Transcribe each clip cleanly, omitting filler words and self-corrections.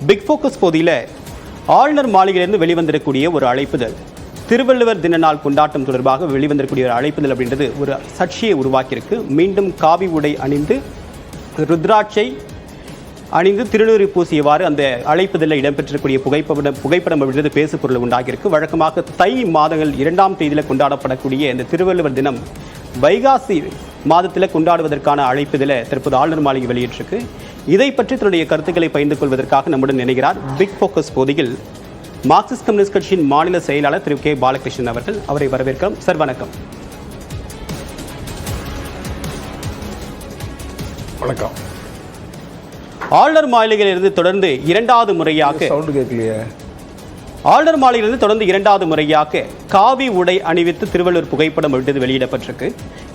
Big focus பகுதியில் ஆளுநர் மாளிகையிலிருந்து வெளிவந்திருக்கக்கூடிய ஒரு அழைப்புதல், திருவள்ளுவர் தின நாள் கொண்டாட்டம் தொடர்பாக வெளிவந்திருக்கூடிய ஒரு அழைப்புதல் அப்படின்றது ஒரு சர்ச்சையை உருவாக்கியிருக்கு. மீண்டும் காவி உடை அணிந்து ருத்ராட்சை அணிந்து திருநூறு பூசியவாறு அந்த அழைப்புதலில் இடம்பெற்றிருக்கூடிய புகைப்படம் அப்படின்றது பேசு பொருள் உண்டாகியிருக்கு. வழக்கமாக தை மாதங்கள் 2ஆம் தேதியில் கொண்டாடப்படக்கூடிய இந்த திருவள்ளுவர் தினம் வைகாசி மாதத்தில் கொண்டாடுவதற்கான அழைப்புதலை தற்போது ஆளுநர் மாளிகை வெளியிட்டிருக்கு. இதை பற்றி தன்னுடைய கருத்துக்களை பகிர்ந்து கொள்வதற்காக நம்முடன் இணைகிறார் பிக் ஃபோக்கஸ் பகுதியில் மார்க்சிஸ்ட் கம்யூனிஸ்ட் கட்சியின் மாநில செயலாளர் திரு கே பாலகிருஷ்ணன் அவர்கள். அவரை வரவேற்கிறோம். சார் வணக்கம். வணக்கம். ஆளுநர் மாளிகையிலிருந்து தொடர்ந்து இரண்டாவது முறையாக காவி உடை அணிவித்து திருவள்ளுவர் புகைப்படம் வெளியிடப்பட்டிருக்கு.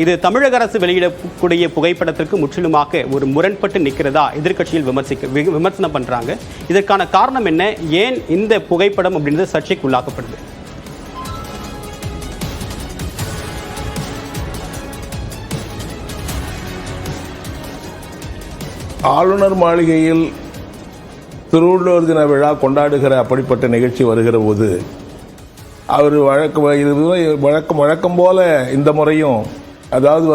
இது தமிழக அரசு வெளியிடக்கூடிய புகைப்படத்திற்கு முற்றிலுமாக ஒரு முரண்பட்டு நிற்கிறதா எதிர்க்கட்சியில் விமர்சனம் பண்றாங்க. இதற்கான காரணம் என்ன? ஏன் இந்த புகைப்படம் அப்படின்றது சர்ச்சைக்கு உள்ளாக்கப்படுது? ஆளுநர் மாளிகையில் திருவள்ளுவர் தின விழா கொண்டாடுகிற அப்படிப்பட்ட நிகழ்ச்சி வருகிற போது அவர் வழக்கம் போல இந்த முறையும், அதாவது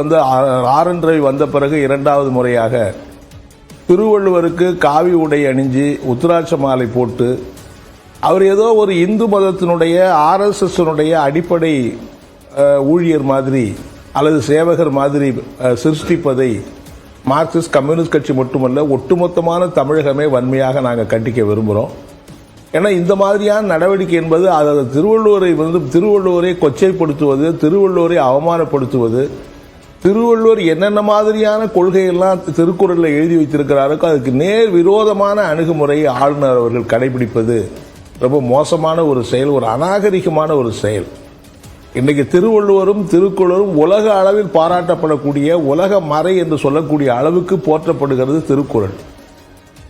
ஆர்.என். ரவி வந்த பிறகு இரண்டாவது முறையாக திருவள்ளுவருக்கு காவி உடை அணிஞ்சு உத்திராட்ச மாலை போட்டு அவர் ஏதோ ஒரு இந்து மதத்தினுடைய ஆர்எஸ்எஸ்னுடைய அடிப்படை ஊழியர் மாதிரி அல்லது சேவகர் மாதிரி சிருஷ்டிப்பதை மார்க்சிஸ்ட் கம்யூனிஸ்ட் கட்சி மட்டுமல்ல ஒட்டுமொத்தமான தமிழகமே வன்மையாக நாங்கள் கண்டிக்க விரும்புகிறோம். ஏன்னா இந்த மாதிரியான நடவடிக்கை என்பது அதாவது திருவள்ளுவரை கொச்சைப்படுத்துவது, திருவள்ளுவரை அவமானப்படுத்துவது, திருவள்ளுவர் என்னென்ன மாதிரியான கொள்கையெல்லாம் திருக்குறளில் எழுதி வைத்திருக்கிறாரோ அதுக்கு நேர் விரோதமான அணுகுமுறையை ஆளுநர் அவர்கள் கடைபிடிப்பது ரொம்ப மோசமான ஒரு செயல், ஒரு அநாகரிகமான ஒரு செயல். இன்னைக்கு திருவள்ளுவரும் திருக்குறளும் உலக அளவில் பாராட்டப்படக்கூடிய, உலக மறை என்று சொல்லக்கூடிய அளவுக்கு போற்றப்படுகிறது திருக்குறள்.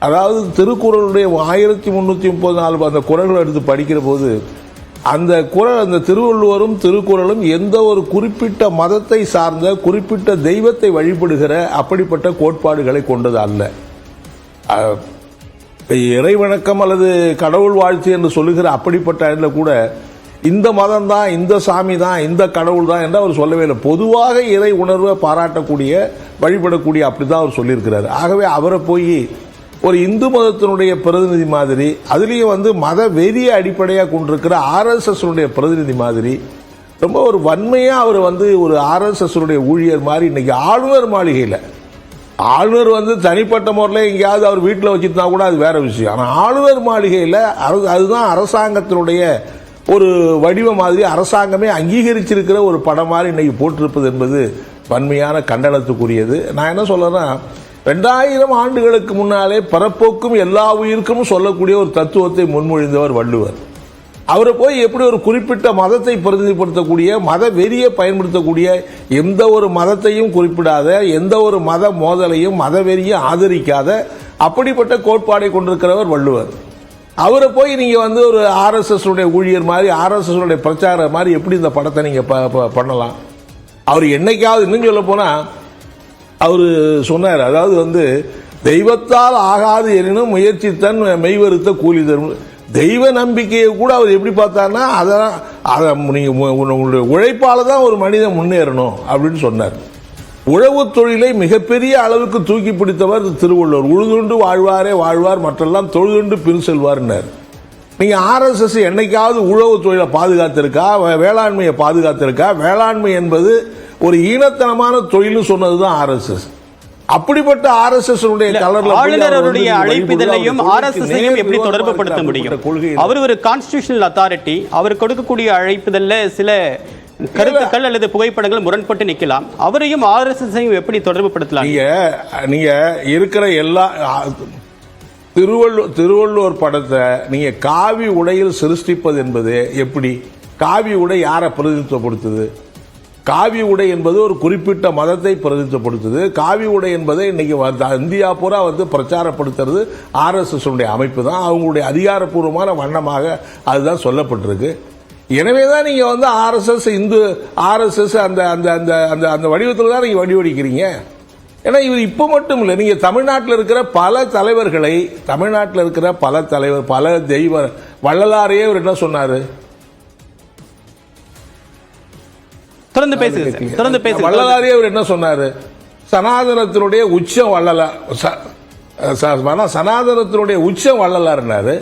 அதாவது திருக்குறளுடைய 1334 அந்த குறள்களை எடுத்து படிக்கிற போது அந்த திருவள்ளுவரும் திருக்குறளும் எந்த ஒரு குறிப்பிட்ட மதத்தை சார்ந்த குறிப்பிட்ட தெய்வத்தை வழிபடுகிற அப்படிப்பட்ட கோட்பாடுகளை கொண்டது அல்ல. இறைவணக்கம் அல்லது கடவுள் வாழ்த்து என்று சொல்லுகிற அப்படிப்பட்ட இடத்துல கூட இந்த மதம் தான், இந்த சாமி தான், இந்த கடவுள் தான் என்று அவர் சொல்லவே இல்லை. பொதுவாக இறை உணர்வை பாராட்டக்கூடிய, வழிபடக்கூடிய அப்படிதான் அவர் சொல்லியிருக்கிறார். ஆகவே அவரை போய் ஒரு இந்து மதத்தினுடைய பிரதிநிதி மாதிரி, அதுலேயும் மத வெறியை அடிப்படையாக கொண்டிருக்கிற ஆர்எஸ்எஸ் பிரதிநிதி மாதிரி ரொம்ப ஒரு வன்மையாக அவர் ஒரு ஆர்எஸ்எஸ் ஊழியர் மாதிரி இன்னைக்கு ஆளுநர் மாளிகையில், ஆளுநர் தனிப்பட்ட முறையில் எங்கேயாவது அவர் வீட்டில் வச்சுருந்தா கூட அது வேற விஷயம். ஆனால் ஆளுநர் மாளிகையில் அதுதான் அரசாங்கத்தினுடைய ஒரு வடிவ மாதிரி, அரசாங்கமே அங்கீகரிச்சிருக்கிற ஒரு படம் மாதிரி இன்னைக்கு போட்டிருப்பது என்பது வன்மையான கண்டனத்துக்குரியது. நான் என்ன சொல்றேன்னா, 2000 ஆண்டுகளுக்கு முன்னாலே பரப்போக்கும் எல்லா உயிருக்கும் சொல்லக்கூடிய ஒரு தத்துவத்தை முன்மொழிந்தவர் வள்ளுவர். அவரை போய் எப்படி ஒரு குறிப்பிட்ட மதத்தை பிரதிநிதிப்படுத்தக்கூடிய, மத வெறியை பயன்படுத்தக்கூடிய, எந்த ஒரு மதத்தையும் குறிப்பிடாத, எந்த ஒரு மத மோதலையும் மத வெறியை ஆதரிக்காத அப்படிப்பட்ட கோட்பாடை கொண்டிருக்கிறவர் வள்ளுவர். அவரை போய் நீங்க ஒரு ஆர்எஸ்எஸ் ஊழியர் மாதிரி, ஆர்எஸ்எஸ் பிரச்சாரம் மாதிரி எப்படி இந்த படத்தை நீங்க பண்ணலாம்? அவர் என்னைக்காவது, இன்னும் சொல்ல போனா அவரு சொன்னார், அதாவது தெய்வத்தால் ஆகாது எனினும் முயற்சி தன் மெய்வருத்த கூலி தரும். தெய்வ நம்பிக்கையை கூட அவர் எப்படி பார்த்தாருன்னா, அதை நீங்க உங்களுடைய உழைப்பால தான் ஒரு மனிதன் முன்னேறணும் அப்படின்னு சொன்னார். உழவு தொழிலை மிகப்பெரிய அளவுக்கு தூக்கி பிடித்தவர் திருவள்ளுவர். உழுதுண்டு வாழ்வாரே வாழ்வார், மற்றெல்லாம் தொழுதுண்டு பின் செல்வார்னார். நீங்க ஆர்எஸ்எஸ் என்னைக்காவது உழவு தொழிலை பாதுகாத்திருக்கா? வேளாண்மையை பாதுகாத்திருக்கா? வேளாண்மை என்பது ஒரு ஈனத்தனமான தொழில் சொன்னதுதான் ஆர்எஸ்எஸ். அப்படிப்பட்ட ஆர்எஸ்எஸ் ஆளுநருடைய அழைப்பிதழையும் ஆர்எஸ்எஸ் எப்படி தொடர்பு படுத்த முடியும்? அவர் ஒரு கான்ஸ்டிடியூஷனல் அத்தாரிட்டி. அவர் கொடுக்கக்கூடிய அழைப்பிதழ்ல சில கருத்துக்கள் அல்லது புகைப்படங்கள் முரண்பட்டு நிற்கலாம். அவரையும் ஆர்எஸ்எஸ் எப்படி தொடர்பு படுத்தலாம்? நீங்க இருக்கிற எல்லா திருவள்ளுவர் படத்தை நீங்க காவி உடையில் சிருஷ்டிப்பது என்பது எப்படி? காவி உடை யாரை பிரதிநிதித்துவப்படுத்துது? காவி உடை என்பது ஒரு குறிப்பிட்ட மதத்தை பிரதிநிதித்துவப்படுத்துது. காவி உடை என்பதை இன்னைக்கு இந்தியா பூரா பிரச்சாரப்படுத்துறது ஆர்எஸ்எஸ் அமைப்பு தான். அவங்களுடைய அதிகாரப்பூர்வமான வண்ணமாக அதுதான் சொல்லப்பட்டிருக்கு. எனவேதான் நீங்க ஆர்எஸ்எஸ் அந்த வடிவத்தில் தான் நீங்க வடிவடிக்கிறீங்க. ஏன்னா இவர் இப்ப மட்டும் இல்லை, நீங்க தமிழ்நாட்டில் இருக்கிற பல தலைவர்களை, தமிழ்நாட்டில் இருக்கிற பல தலைவர், பல தெய்வ வள்ளலாரையே இவர் என்ன சொன்னாரு? தொடர்ந்து பேசுங்க. வள்ளலாரே அவர் என்ன சொன்னாரு? சனாதனத்தினுடைய உச்சம் வள்ளலார், சனாதனத்தினுடைய உச்சம் வள்ளலார்னாரு.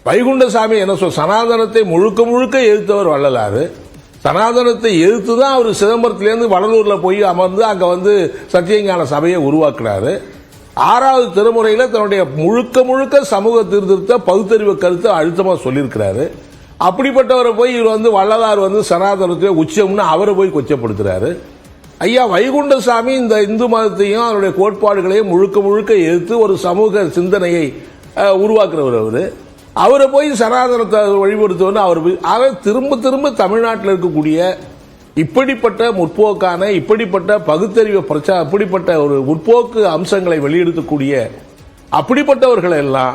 வைகுண்டசாமி என்ன சனாதனத்தை முழுக்க முழுக்க எதிர்த்தவர் வள்ளலாறு. சனாதனத்தை எதிர்த்து தான் அவர் சிதம்பரத்திலேருந்து வடலூர்ல போய் அமர்ந்து அங்க வந்து சத்தியஞான சபையை உருவாக்குறாரு. 6வது திருமுறையில தன்னுடைய முழுக்க முழுக்க சமூக சீர்திருத்த பகுத்தறிவு கருத்தை அழுத்தமா சொல்லியிருக்கிறாரு. அப்படிப்பட்டவரை போய் இவர் வந்து வள்ளலார் வந்து சனாதனத்தை உச்சம்னு அவரை போய் கொச்சப்படுத்துறாரு. ஐயா வைகுண்டசாமி இந்த இந்து மதத்தையும் அவருடைய கோட்பாடுகளையும் முழுக்க முழுக்க எதிர்த்து ஒரு சமூக சிந்தனையை உருவாக்குறவர் அவரை போய் சனாதனத்தை வழிபடுத்துவன்னு அவர் திரும்ப திரும்ப தமிழ்நாட்டில் இருக்கக்கூடிய இப்படிப்பட்ட முற்போக்கான, இப்படிப்பட்ட பகுத்தறிவு பிரச்சாரம், இப்படிப்பட்ட ஒரு முற்போக்கு அம்சங்களை வெளியிடக்கூடிய அப்படிப்பட்டவர்கள் எல்லாம்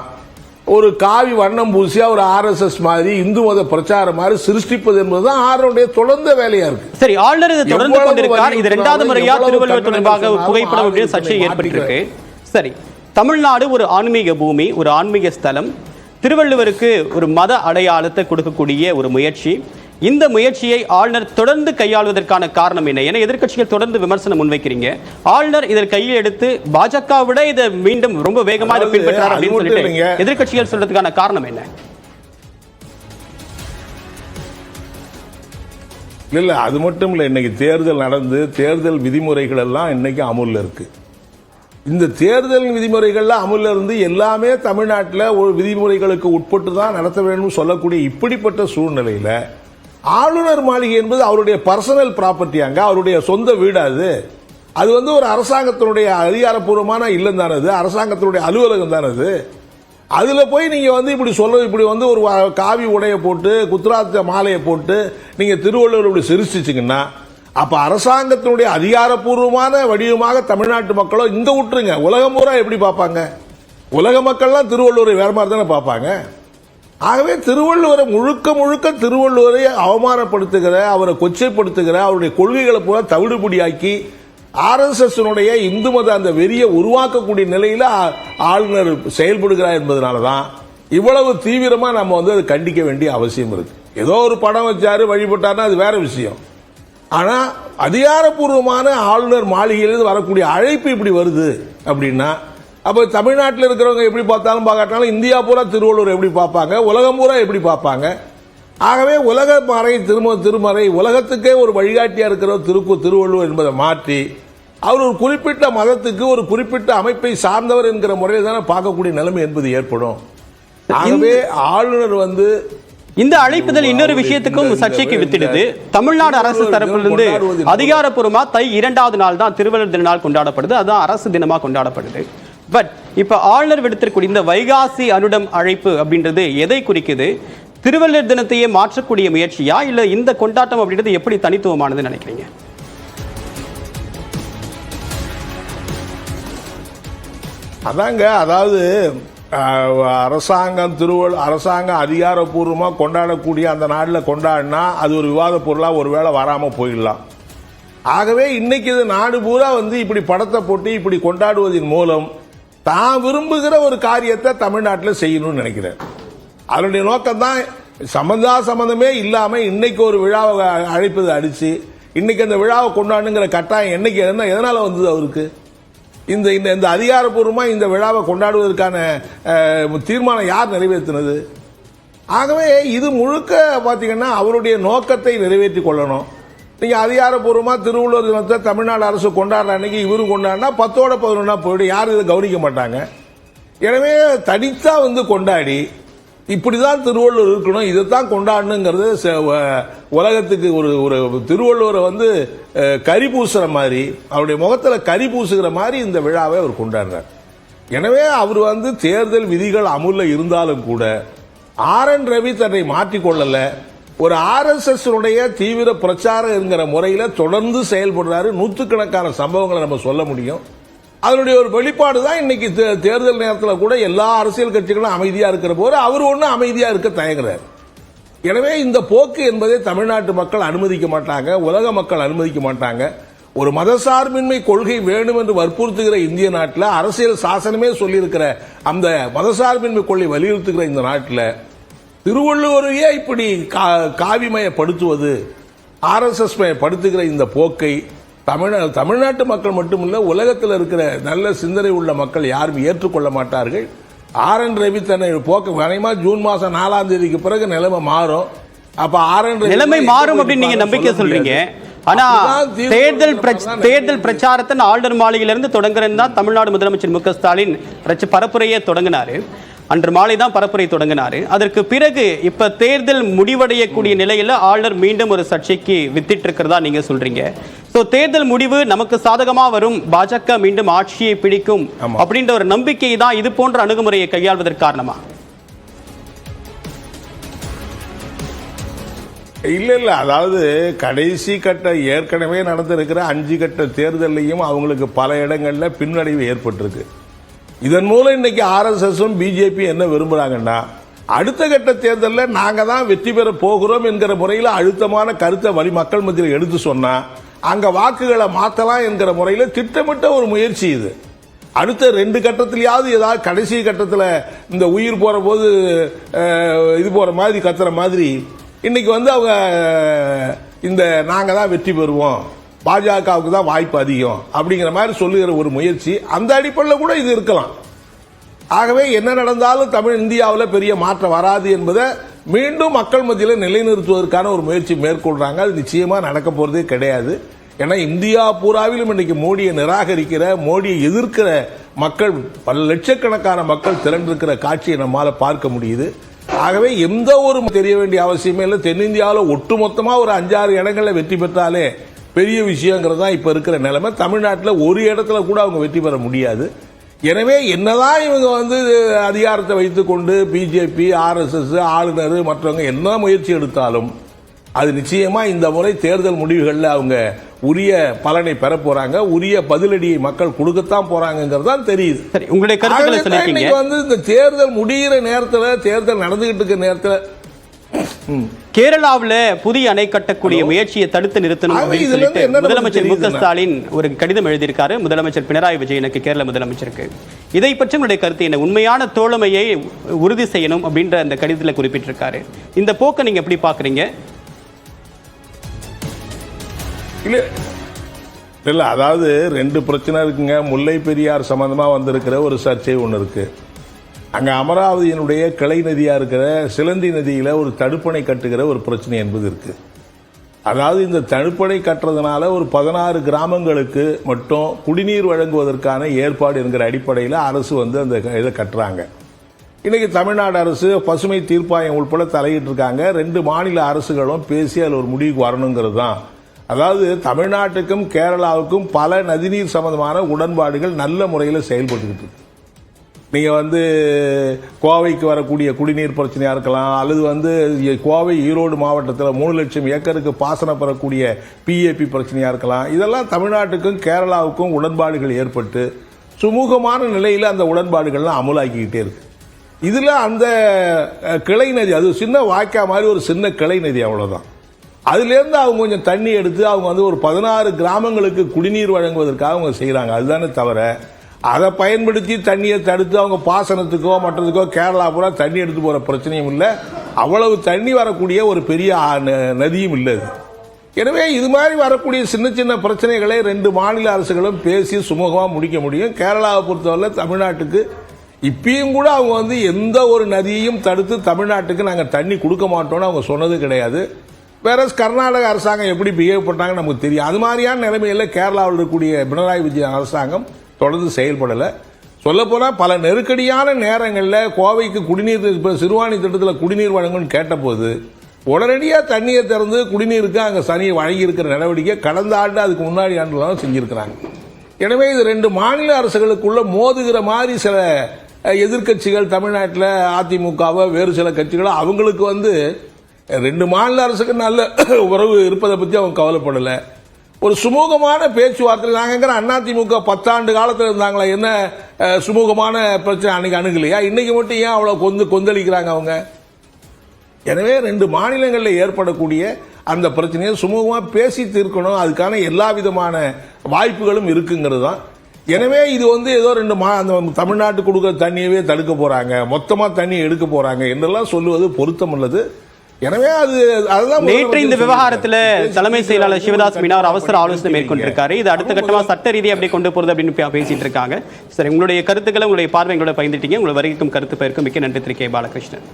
ஒரு காவி வண்ணம் பூசியா ஒரு RSS மாதிரி இந்து மத பிரச்சாரம் மாதிரி சிருஷ்டிப்பது என்பதுதான் ஆளுடைய தொடர்ந்த வேலையா இருக்கு. சரி, ஆளுநர் இதை தொடர்ந்து கொண்டிருக்கார். இது 2வது முறையா திருவள்ளுவர் தொடர்பாக புகைப்படம் அப்படின்னு சர்ச்சை ஏற்பட்டிருக்கு. சரி, தமிழ்நாடு ஒரு ஆன்மீக பூமி, ஒரு ஆன்மீக ஸ்தலம். திருவள்ளுவருக்கு ஒரு மத அடையாளத்தை கொடுக்கக்கூடிய ஒரு முயற்சி. இந்த முயற்சியை ஆளுநர் தொடர்ந்து கையாளுவதற்கான காரணம் என்ன? ஏன்னா எதிர்க்கட்சிகள் தொடர்ந்து விமர்சனம் முன்வைக்கிறீங்க. ஆளுநர் இதை கையில் எடுத்து பாஜக விட இதை மீண்டும் ரொம்ப வேகமாக பின்பற்றார் அப்படின்னு சொல்லிட்டு எதிர்க்கட்சிகள் சொல்றதுக்கான காரணம் என்ன? இல்ல அது மட்டும் இல்ல, இன்னைக்கு தேர்தல் நடந்து தேர்தல் விதிமுறைகள் எல்லாம் இன்னைக்கு அமுல்ல இருக்கு. இந்த தேர்தல் விதிமுறைகள்ல அமுல்ல இருந்து எல்லாமே தமிழ்நாட்டில் ஒரு விதிமுறைகளுக்கு உட்பட்டு தான் நடத்த வேண்டும் சொல்லக்கூடிய இப்படிப்பட்ட சூழ்நிலையில ஆளுநர் மாளிகை என்பது அவருடைய பர்சனல் ப்ராப்பர்ட்டி, அங்க அவருடைய சொந்த வீடு. அது வந்து ஒரு அரசாங்கத்தினுடைய அதிகாரப்பூர்வமான இல்லம் தானே, அது அரசாங்கத்தினுடைய அலுவலகம் தானே. அதுல போய் நீங்க வந்து இப்படி வந்து ஒரு காவி உடைய போட்டு குத்ராத்த மாலையை போட்டு நீங்க திருவள்ளுவர் இப்படி சிரிச்சிட்டீங்கன்னா அப்ப அரசாங்கத்தினுடைய அதிகாரப்பூர்வமான வடிவமாக தமிழ்நாட்டு மக்களோ இங்க விட்டுருங்க, உலகம் பூரா எப்படி பார்ப்பாங்க? உலக மக்கள்லாம் திருவள்ளுவரை வேற மாதிரி தானே பார்ப்பாங்க. ஆகவே திருவள்ளுவரை முழுக்க முழுக்க திருவள்ளுவரை அவமானப்படுத்துகிற, அவரை கொச்சைப்படுத்துகிற, அவருடைய கொள்கைகளை பூரா தவிடுபடியாக்கி RSS இந்து மத அந்த வெறியை உருவாக்கக்கூடிய நிலையில ஆளுநர் செயல்படுகிறார் என்பதனாலதான் இவ்வளவு தீவிரமா நம்ம வந்து அதை கண்டிக்க வேண்டிய அவசியம் இருக்கு. ஏதோ ஒரு படம் வச்சாரு வழிபட்டாருன்னா அது வேற விஷயம். ஆனா அதிகாரப்பூர்வமான ஆளுநர் மாளிகையிலிருந்து வரக்கூடிய அழைப்பு இப்படி வருது அப்படின்னா அப்ப தமிழ்நாட்டில் இருக்கிறவங்க எப்படி பார்த்தாலும் பார்க்காட்டாலும் இந்தியா பூரா திருவள்ளுவர் எப்படி பார்ப்பாங்க, உலகம் பூரா எப்படி பார்ப்பாங்க? ஆகவே உலக மறை திருமறை உலகத்துக்கே ஒரு வழிகாட்டியா இருக்கிற திருவள்ளுவர் என்பதை மாற்றி அவர் ஒரு குறிப்பிட்ட மதத்துக்கு ஒரு குறிப்பிட்ட அமைப்பை சார்ந்தவர் என்கிற முறையில் தானே பார்க்கக்கூடிய நிலைமை என்பது ஏற்படும். ஆகவே ஆளுநர் வந்து இந்த அழைப்புதல் இன்னொரு விஷயத்துக்கும் சர்ச்சைக்கு வித்திடுது. தமிழ்நாடு அரசு தரப்பிலிருந்து அதிகாரப்பூர்வமா தை 2வது நாள் தான் திருவள்ளுவர் தின நாள் கொண்டாடப்படுது, அதுதான் அரசு தினமா கொண்டாடப்படுது. பட் இப்ப ஆளுநர் விடுத்திருக்கூடிய இந்த வைகாசி அனுடம் அழைப்பு அப்படின்றது எதை குறிக்குது? திருவள்ளுவர் தினத்தையே மாற்றக்கூடிய முயற்சியா, இல்ல இந்த கொண்டாட்டம் அப்படின்றது எப்படி தனித்துவமானது நினைக்கிறீங்க? அதாங்க, அதாவது அரசாங்கம் அதிகாரப்பூர்வமாக கொண்டாடக்கூடிய அந்த நாட்டில் கொண்டாடினா அது ஒரு விவாத பொருளாக ஒருவேளை வராமல் போயிடலாம். ஆகவே இன்னைக்கு இது நாடு பூரா வந்து இப்படி படத்தை போட்டு இப்படி கொண்டாடுவதன் மூலம் தான் விரும்புகிற ஒரு காரியத்தை தமிழ்நாட்டில் செய்யணும்னு நினைக்கிறேன். அதனுடைய நோக்கம் தான் சம்பந்தமே இல்லாம இன்னைக்கு ஒரு விழாவை அழைப்பது அடிச்சு இன்னைக்கு அந்த விழாவை கொண்டாடுங்கிற கட்டாயம் என்னைக்கு எதனால வந்தது அவருக்கு? இந்த அதிகாரப்பூர்வமா இந்த விழாவை கொண்டாடுவதற்கான தீர்மானம் யார் நிறைவேற்றினது? ஆகவே இது முழுக்க பாத்தீங்கன்னா அவருடைய நோக்கத்தை நிறைவேற்றி கொள்ளணும். நீங்க அதிகாரப்பூர்வமா திருவள்ளுவர் தினத்தை தமிழ்நாடு அரசு கொண்டாடுற அன்னைக்கு இவரும் கொண்டாடினா 10ஓட 11 போயிடும், யாரும் இதை கவனிக்க மாட்டாங்க. எனவே தனித்தா வந்து கொண்டாடி இப்படிதான் திருவள்ளுவர் இருக்கணும், இதைத்தான் கொண்டாடணுங்கிறது உலகத்துக்கு ஒரு திருவள்ளுவரை வந்து கரி பூசுற மாதிரி, அவருடைய முகத்துல கரி பூசுகிற மாதிரி இந்த விழாவை அவர் கொண்டாடுறார். எனவே அவர் வந்து தேர்தல் விதிகள் அமுல்ல இருந்தாலும் கூட RN ரவி தன்னை மாற்றிக்கொள்ளல, ஒரு RSS தீவிர பிரச்சாரம் என்கிற முறையில தொடர்ந்து செயல்படுறாரு. நூற்றுக்கணக்கான சம்பவங்களை நம்ம சொல்ல முடியும். அதனுடைய ஒரு வெளிப்பாடு தான் இன்னைக்கு தேர்தல் நேரத்தில் கூட எல்லா அரசியல் கட்சிகளும் அமைதியா இருக்கிற போது அவர் ஒன்னும் அமைதியா இருக்க தயங்குறாரு. எனவே இந்த போக்கு என்பதை தமிழ்நாட்டு மக்கள் அனுமதிக்க மாட்டாங்க, உலக மக்கள் அனுமதிக்க மாட்டாங்க. ஒரு மதசார்பின்மை கொள்கை வேணும் என்று வற்புறுத்துகிற இந்திய நாட்டில், அரசியல் சாசனமே சொல்லியிருக்கிற அந்த மதசார்பின்மை கொள்கை வலியுறுத்துகிற இந்த நாட்டில் திருவள்ளுவரையே இப்படி காவிமயப்படுத்துவது, RSS மயப்படுத்துகிற இந்த போக்கை தமிழ்நாட்டு மக்கள் மட்டுமல்ல, உலகத்தில் இருக்கிற நல்ல சிந்தனை உள்ள மக்கள் யாரும் ஏற்றுக்கொள்ள மாட்டார்கள். RN ரவி தன்னை போக்க வரைமா ஜூன் மாதம் 4ஆம் தேதிக்கு பிறகு நிலைமை மாறும். அப்ப நிலைமை மாறும் அப்படின்னு நீங்க நம்பிக்கை சொல்றீங்க. ஆனா தேர்தல் பிரச்சாரத்தை ஆளுநர் மாளிகையிலிருந்து தொடங்குறேன்னு தான் தமிழ்நாடு முதலமைச்சர் மு.க. ஸ்டாலின் பரப்புரையே தொடங்கினாரு. அன்று மாலை தான் பரப்புரை தொடங்கினாரு. அதற்கு பிறகு இப்ப தேர்தல் முடிவடையக்கூடிய நிலையில ஆளுநர் மீண்டும் ஒரு சர்ச்சைக்கு வித்திட்டு இருக்கிறதா நீங்க சொல்றீங்க. சோ தேர்தல் முடிவு நமக்கு சாதகமா வரும், பாஜக மீண்டும் ஆட்சியை பிடிக்கும் அப்படின்ற ஒரு நம்பிக்கை தான் இது போன்ற அணுகுமுறையை கையாள்வதற்கு காரணமா? இல்ல, அதாவது கடைசி கட்ட ஏற்கனவே நடந்திருக்கிற 5 கட்ட தேர்தலையும் அவங்களுக்கு பல இடங்கள்ல பின்னடைவு ஏற்பட்டிருக்கு. இதன் மூலம் இன்னைக்கு RSSம் பிஜேபி என்ன விரும்புறாங்கன்னா, அடுத்த கட்ட தேர்தலில் நாங்க தான் வெற்றி பெற போகிறோம் என்கிற முறையில் அழுத்தமான கருத்தை மக்கள் மத்தியில் எடுத்து சொன்னா அங்க வாக்குகளை மாற்றலாம் என்கிற முறையில் திட்டமிட்ட ஒரு முயற்சி இது. அடுத்த 2 கட்டத்திலேயாவது ஏதாவது கடைசி கட்டத்தில் இந்த உயிர் போற போது இது போற மாதிரி கத்துற மாதிரி இன்னைக்கு அவங்க இந்த நாங்க தான் வெற்றி பெறுவோம், பாஜகவுக்கு தான் வாய்ப்பு அதிகம் அப்படிங்கிற மாதிரி சொல்லுகிற ஒரு முயற்சி, அந்த அடிப்படையில் கூட இது இருக்கலாம். ஆகவே என்ன நடந்தாலும் இந்தியாவில் பெரிய மாற்றம் வராது என்பதை மீண்டும் மக்கள் மத்தியில் நிலைநிறுத்துவதற்கான ஒரு முயற்சி மேற்கொள்றாங்க. அது நிச்சயமா நடக்க போறதே கிடையாது. ஏன்னா இந்தியா பூராவிலும் இன்னைக்கு மோடியை நிராகரிக்கிற, மோடியை எதிர்க்கிற மக்கள், பல லட்சக்கணக்கான மக்கள் திரண்டிருக்கிற காட்சியை நம்மால பார்க்க முடியுது. ஆகவே எந்த ஒரு தெரிய வேண்டிய அவசியமே இல்லை. தென்னிந்தியாவில் ஒட்டுமொத்தமா ஒரு 5-6 இடங்களில் வெற்றி பெற்றாலே பெரிய விஷயங்கிறதா இப்ப இருக்கிற நிலைமை. தமிழ்நாட்டில் ஒரு இடத்துல கூட அவங்க வெற்றி பெற முடியாது. எனவே என்னதான் இவங்க அதிகாரத்தை வைத்துக் கொண்டு பிஜேபி, RSS, ஆளுநர் மற்றவங்க என்ன முயற்சி எடுத்தாலும் அது நிச்சயமா இந்த முறை தேர்தல் முடிவுகளில் அவங்க உரிய பலனை பெற போறாங்க, உரிய பதிலடியை மக்கள் கொடுக்கத்தான் போறாங்கிறது தெரியுது. சரி, உங்களுடைய கருத்துக்களை சொல்லிருக்கீங்க. இந்த தேர்தல் முடிகிற நேரத்தில், தேர்தல் நடந்துகிட்டு இருக்கிற நேரத்தில் கேரளாவில் புதிய அணை கட்டக்கூடிய முயற்சியை தடுத்து நிறுத்தணும் அப்படின்னு சொல்லிட்டு முதலமைச்சர் மு.க. ஸ்டாலின் ஒரு கடிதம் எழுதியிருக்காரு முதலமைச்சர் பினராயி விஜயனுக்கு, கேரள முதலமைச்சருக்கு. இதை பற்றி உங்களுடைய கருத்து என்ன? உண்மையான தோழமையை உறுதி செய்யணும் அப்படின்ற அந்த கடிதத்தில் குறிப்பிட்டிருக்காரு. இந்த போக்கை நீங்க எப்படி பாக்குறீங்க? இல்ல, அதாவது 2 பிரச்சனை இருக்குங்க. முல்லை பெரியார் சம்பந்தமா வந்திருக்கிற ஒரு சர்ச்சை ஒன்று இருக்கு. அங்க அமராவதியினுடைய கிளை நதியா இருக்கிற சிலந்தி நதியில ஒரு தடுப்பணை கட்டுகிற ஒரு பிரச்சனை என்பது இருக்கு. அதாவது இந்த தடுப்பணை கட்டுறதுனால ஒரு 16 கிராமங்களுக்கு மட்டும் குடிநீர் வழங்குவதற்கான ஏற்பாடு என்கிற அடிப்படையில் அரசு அந்த இதை கட்டுறாங்க. இன்னைக்கு தமிழ்நாடு அரசு பசுமை தீர்ப்பாயம் உட்பட தலையிட்டு இருக்காங்க. 2 மாநில அரசுகளும் பேசி அதில் ஒரு முடிவுக்கு வரணுங்கிறது தான். அதாவது தமிழ்நாட்டுக்கும் கேரளாவுக்கும் பல நதிநீர் சம்பந்தமான உடன்பாடுகள் நல்ல முறையில் செயல்பட்டுக்கிட்டு இருக்கு. நீங்க கோவைக்கு வரக்கூடிய குடிநீர் பிரச்சனையா இருக்கலாம், அல்லது கோவை ஈரோடு மாவட்டத்தில் 3 லட்சம் ஏக்கருக்கு பாசனம் பெறக்கூடிய PAP பிரச்சனையா இருக்கலாம். இதெல்லாம் தமிழ்நாட்டுக்கும் கேரளாவுக்கும் உடன்பாடுகள் ஏற்பட்டு சுமூகமான நிலையில் அந்த உடன்பாடுகள்லாம் அமலாக்கிக்கிட்டே இருக்கு. இதுல அந்த கிளை நதி, அது சின்ன வாய்க்கா மாதிரி ஒரு சின்ன கிளை நதி, அவ்வளவுதான். அதுல இருந்து அவங்க கொஞ்சம் தண்ணி எடுத்து அவங்க ஒரு 16 கிராமங்களுக்கு குடிநீர் வழங்குவதற்காக அவங்க செய்யறாங்க. அதுதானே தவிர அதை பயன்படுத்தி தண்ணியை தடுத்து அவங்க பாசனத்துக்கோ மற்றதுக்கோ கேரளா பூரா தண்ணி எடுத்து போற பிரச்சனையும் இல்லை, அவ்வளவு தண்ணி வரக்கூடிய ஒரு பெரிய நதியும் இல்லை. எனவே இது மாதிரி வரக்கூடிய சின்ன சின்ன பிரச்சனைகளை 2 மாநில அரசுகளும் பேசி சுமூகமா முடிக்க முடியும். கேரளாவை பொறுத்தவரை தமிழ்நாட்டுக்கு இப்பயும் கூட அவங்க எந்த ஒரு நதியையும் தடுத்து தமிழ்நாட்டுக்கு நாங்கள் தண்ணி கொடுக்க மாட்டோம்னு அவங்க சொன்னது கிடையாது. வேற கர்நாடக அரசாங்கம் எப்படி பிஹேவ் பண்ணாங்க நமக்கு தெரியும். அது மாதிரியான நிலைமையில கேரளாவில் இருக்கக்கூடிய பினராயி விஜயன் அரசாங்கம் தொடர்ந்து செயல்படல. சொல்ல போனா பல நெருக்கடியான நேரங்களில் கோவைக்கு குடிநீர், சிறுவாணி திட்டத்தில் குடிநீர் வழங்கணும்னு கேட்டபோது உடனடியாக தண்ணியை திறந்து குடிநீருக்கு அங்கே சனியை வழங்கி இருக்கிற நடவடிக்கை கடந்த ஆண்டு, அதுக்கு முன்னாடி ஆண்டுலாம் செஞ்சிருக்கிறாங்க. எனவே இது 2 மாநில அரசுகளுக்குள்ள மோதுகிற மாதிரி சில எதிர்கட்சிகள் தமிழ்நாட்டில் அதிமுகவை, வேறு சில கட்சிகளை அவங்களுக்கு 2 மாநில அரசுக்கு நல்ல உறவு இருப்பதை பற்றி அவங்க கவலைப்படலை. ஒரு சுமூகமான பேச்சுவார்த்தை நாங்கிற அதிமுக 10 ஆண்டு காலத்தில் இருந்தாங்களா, என்ன சுமூகமான பிரச்சனை அன்னைக்கு அணுகலையா? இன்னைக்கு மட்டும் ஏன் அவ்வளவு கொந்தளிக்கிறாங்க அவங்க? எனவே 2 மாநிலங்களில் ஏற்படக்கூடிய அந்த பிரச்சனையை சுமூகமா பேசி தீர்க்கணும். அதுக்கான எல்லா விதமான வாய்ப்புகளும் இருக்குங்கிறது தான். எனவே இது ஏதோ அந்த தமிழ்நாட்டு கொடுக்குற தண்ணியவே தடுக்க போறாங்க, மொத்தமா தண்ணி எடுக்க போறாங்க என்றெல்லாம் சொல்லுவது பொருத்தமல்லது. எனவே அதுதான் நேற்று இந்த விவகாரத்தில் தலைமை செயலாளர் சிவதாஸ் மீனா அவசர ஆலோசனை மேற்கொண்டிருக்காரு. இது அடுத்த கட்டமா சட்ட ரீதியாக எப்படி கொண்டு போறது அப்படின்னு பேசிட்டு இருக்காங்க. சரி, உங்களுடைய கருத்துக்களை உங்களுடைய பார்வை எங்களோட பகிர்ந்துட்டீங்க. உங்களை வருகைக்கும் கருத்து பெயருக்கும் மிக்க நன்றி திரு கே. பாலகிருஷ்ணன்.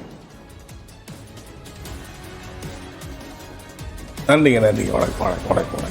நன்றிங்க. வணக்கம்.